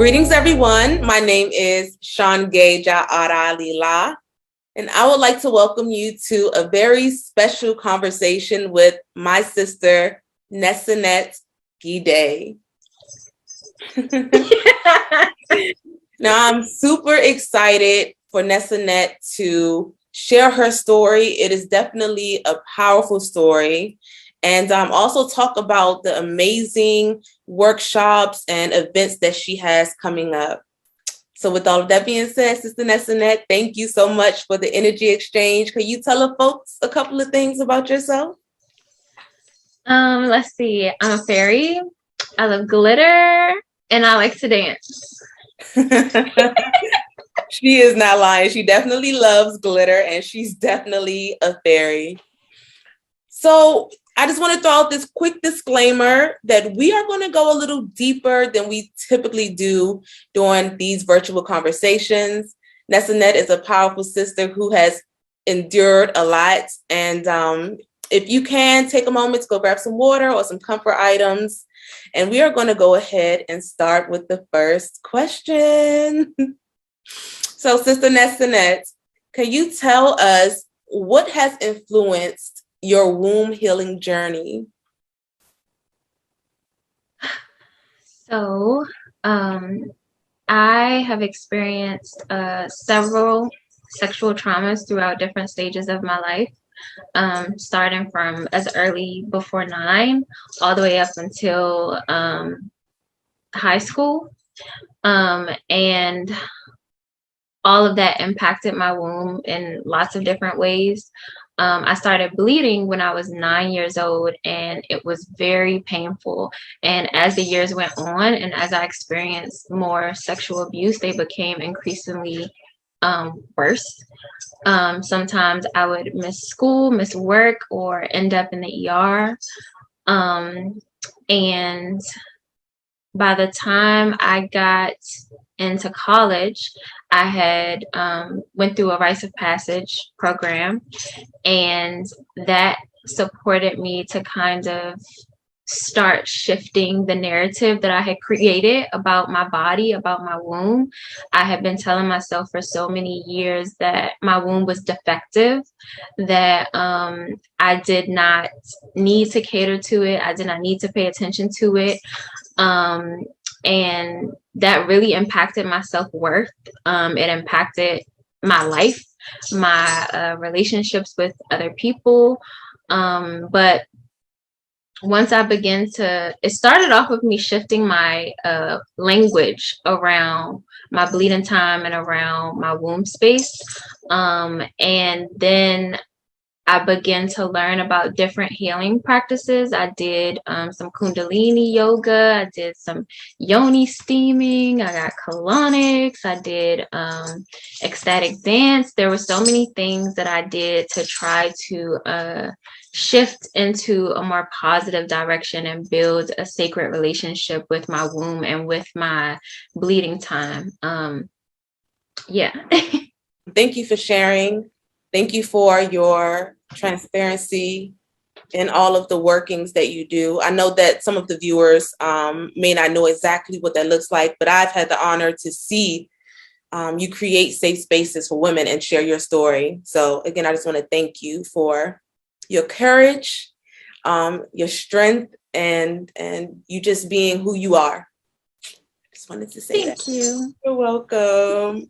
Greetings, everyone. My name is Shangay Ja'ara Lila, and I would like to welcome you to a very special conversation with my sister, Netsenet Ghiday. Now, I'm super excited for Netsenet to share her story. It is definitely a powerful story. And also talk about the amazing workshops and events that she has coming up. So with all of that being said, Sister Netsenet, thank you so much for the energy exchange. Can you tell the folks a couple of things about yourself? Let's see. I'm a fairy. I love glitter and I like to dance. She is not lying. She definitely loves glitter and she's definitely a fairy. So I just want to throw out this quick disclaimer that we are going to go a little deeper than we typically do during these virtual conversations. Netsenet is a powerful sister who has endured a lot. And if you can, take a moment to go grab some water or some comfort items. And we are going to go ahead and start with the first question. So, Sister Netsenet, can you tell us what has influenced your womb healing journey? So, I have experienced several sexual traumas throughout different stages of my life, starting from as early before 9 all the way up until high school. And all of that impacted my womb in lots of different ways. I started bleeding when I was 9 years old, and it was very painful. And as the years went on, and as I experienced more sexual abuse, they became increasingly worse. Sometimes I would miss school, miss work, or end up in the ER. And by the time I got into college, I had went through a rites of passage program, and that supported me to kind of start shifting the narrative that I had created about my body, about my womb. I had been telling myself for so many years that my womb was defective, that I did not need to cater to it. I did not need to pay attention to it. And that really impacted my self-worth. It impacted my life, my relationships with other people. But once I began to, it started off with me shifting my language around my bleeding time and around my womb space. And then I began to learn about different healing practices. I did some Kundalini yoga. I did some yoni steaming. I got colonics. I did ecstatic dance. There were so many things that I did to try to shift into a more positive direction and build a sacred relationship with my womb and with my bleeding time. Yeah. Thank you for sharing. Thank you for your transparency and all of the workings that you do. I know that some of the viewers may not know exactly what that looks like, but I've had the honor to see you create safe spaces for women and share your story. So again, I just want to thank you for your courage, your strength, and you just being who you are. Just wanted to say that. Thank you. You're welcome.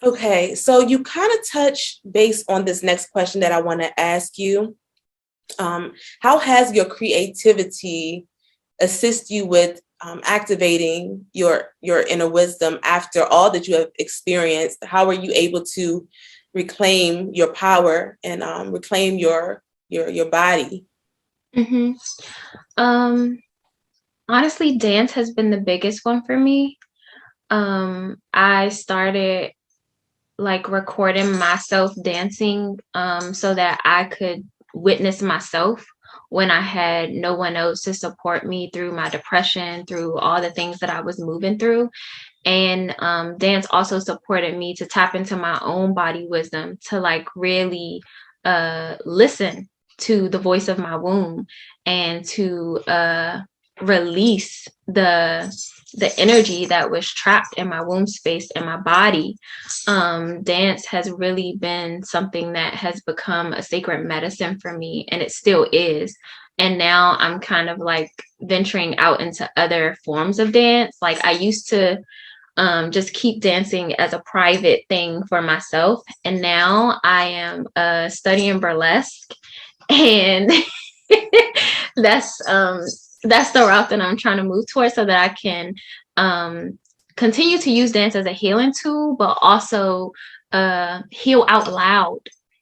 Okay, so you kind of touched base on this next question that I want to ask you. How has your creativity assist you with activating your inner wisdom after all that you have experienced? How are you able to reclaim your power and reclaim your body? Mm-hmm. Honestly, dance has been the biggest one for me. I started like recording myself dancing so that I could witness myself when I had no one else to support me through my depression, through all the things that I was moving through. And dance also supported me to tap into my own body wisdom, to like really listen to the voice of my womb and to release the energy that was trapped in my womb space in my body. Dance has really been something that has become a sacred medicine for me, and it still is. And now I'm kind of like venturing out into other forms of dance. Like I used to just keep dancing as a private thing for myself, and now I am studying burlesque, and that's the route that I'm trying to move towards, so that I can continue to use dance as a healing tool, but also heal out loud,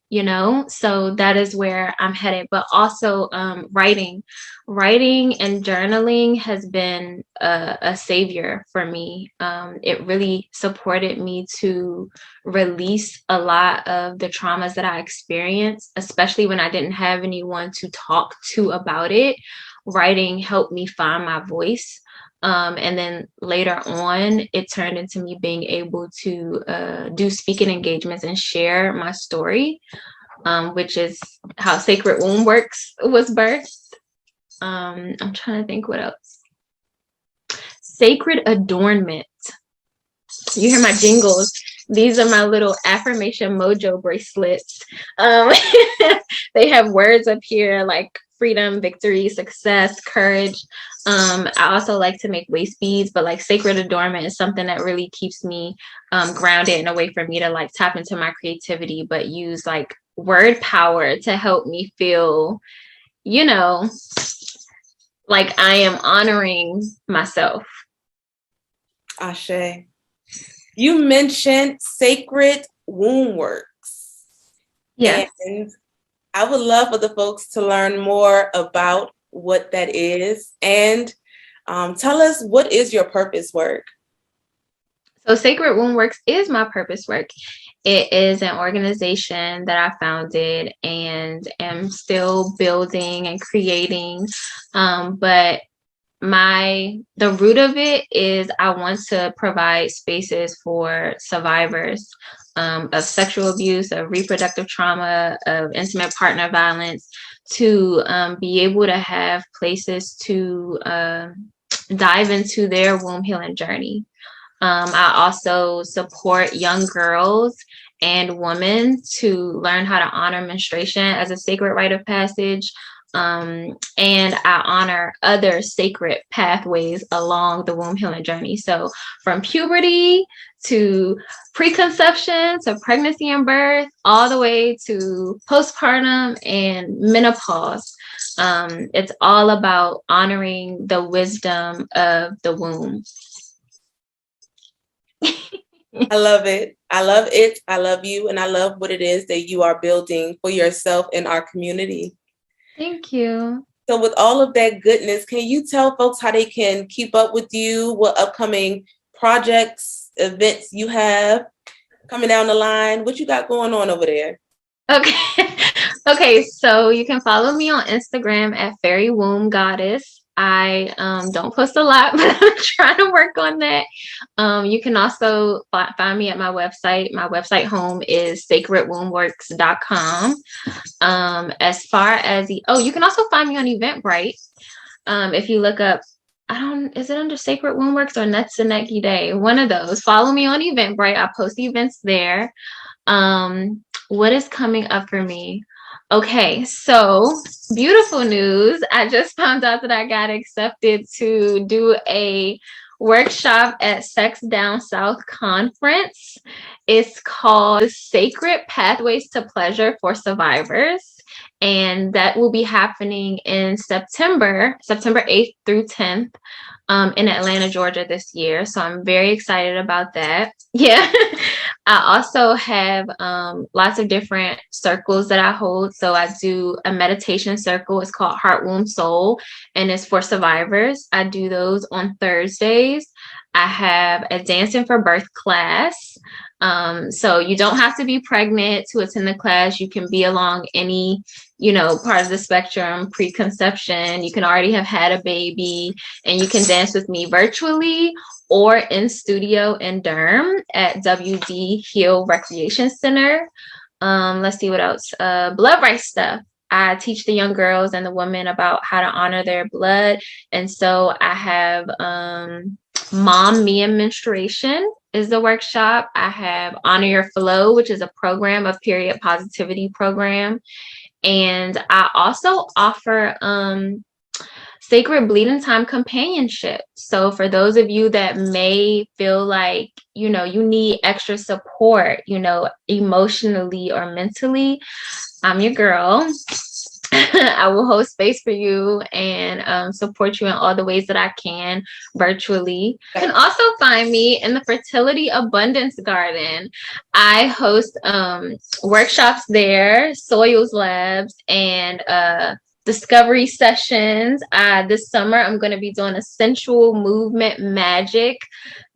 you know? So that is where I'm headed. But also writing and journaling has been a savior for me. It really supported me to release a lot of the traumas that I experienced, especially when I didn't have anyone to talk to about it. Writing helped me find my voice. And then later on, it turned into me being able to do speaking engagements and share my story, which is how Sacred Womb Works was birthed. I'm trying to think what else. Sacred Adornment. You hear my jingles. These are my little affirmation mojo bracelets. They have words up here like freedom, victory, success, courage. I also like to make waist beads, but like Sacred Adornment is something that really keeps me grounded in a way for me to like tap into my creativity, but use like word power to help me feel, you know, like I am honoring myself. Ashe. You mentioned Sacred Womb Works. Yeah. And I would love for the folks to learn more about what that is, and tell us, what is your purpose work? So Sacred Womb Works is my purpose work. It is an organization that I founded and am still building and creating. But the root of it is I want to provide spaces for survivors of sexual abuse, of reproductive trauma, of intimate partner violence, to be able to have places to dive into their womb healing journey. I also support young girls and women to learn how to honor menstruation as a sacred rite of passage. And I honor other sacred pathways along the womb healing journey. So from puberty to preconception to pregnancy and birth, all the way to postpartum and menopause. It's all about honoring the wisdom of the womb. I love it. I love it. I love you. And I love what it is that you are building for yourself and our community. Thank you. So with all of that goodness, can you tell folks how they can keep up with you, what upcoming projects, events you have coming down the line, what you got going on over there? Okay, so you can follow me on Instagram at Fairy Womb Goddess. I don't post a lot, but I'm trying to work on that. You can also find me at my website. My website home is sacredwombworks.com. As far as you can also find me on Eventbrite. If you look up, is it under Sacred Womb Works or Netsenet Ghiday? One of those. Follow me on Eventbrite. I post events there. What is coming up for me? Okay, so beautiful news. I just found out that I got accepted to do a workshop at Sex Down South Conference. It's called Sacred Pathways to Pleasure for Survivors. And that will be happening in September 8th through 10th in Atlanta, Georgia this year. So I'm very excited about that. Yeah. I also have lots of different circles that I hold. So I do a meditation circle. It's called Heart, Womb, Soul, and it's for survivors. I do those on Thursdays. I have a Dancing for Birth class. So you don't have to be pregnant to attend the class. You can be along any, part of the spectrum, preconception. You can already have had a baby, and you can dance with me virtually or in studio in Durham at WD Hill Recreation Center. Let's see what else. Blood rights stuff. I teach the young girls and the women about how to honor their blood. And so I have Mom, Me and Menstruation is the workshop. I have Honor Your Flow, which is a program, a period positivity program. And I also offer Sacred Bleeding Time companionship. So for those of you that may feel like, you know, you need extra support, you know, emotionally or mentally, I'm your girl. I will hold space for you and support you in all the ways that I can virtually. You can also find me in the Fertility Abundance Garden. I host workshops there, soils labs, and discovery sessions. This summer, I'm going to be doing a sensual movement magic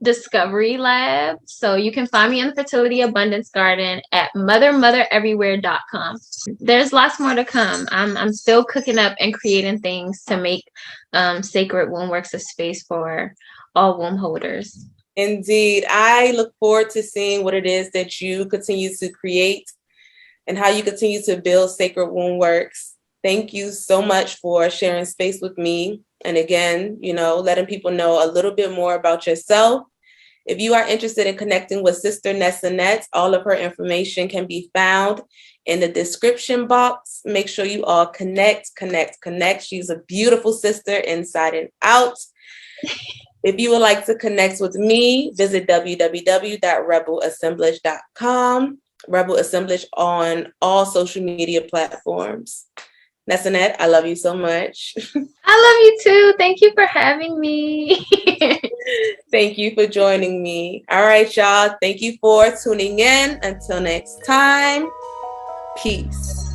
discovery lab. So you can find me in the Fertility Abundance Garden at mothermothereverywhere.com. There's lots more to come. I'm still cooking up and creating things to make Sacred Womb Works a space for all womb holders. Indeed. I look forward to seeing what it is that you continue to create and how you continue to build Sacred Womb Works. Thank you so much for sharing space with me. And again, you know, letting people know a little bit more about yourself. If you are interested in connecting with Sister Netsenet, all of her information can be found in the description box. Make sure you all connect. She's a beautiful sister inside and out. If you would like to connect with me, visit www.rebelassemblage.com. Rebel Assemblage on all social media platforms. Netsenet, I love you so much. I love you too. Thank you for having me. Thank you for joining me. All right, y'all. Thank you for tuning in. Until next time, peace.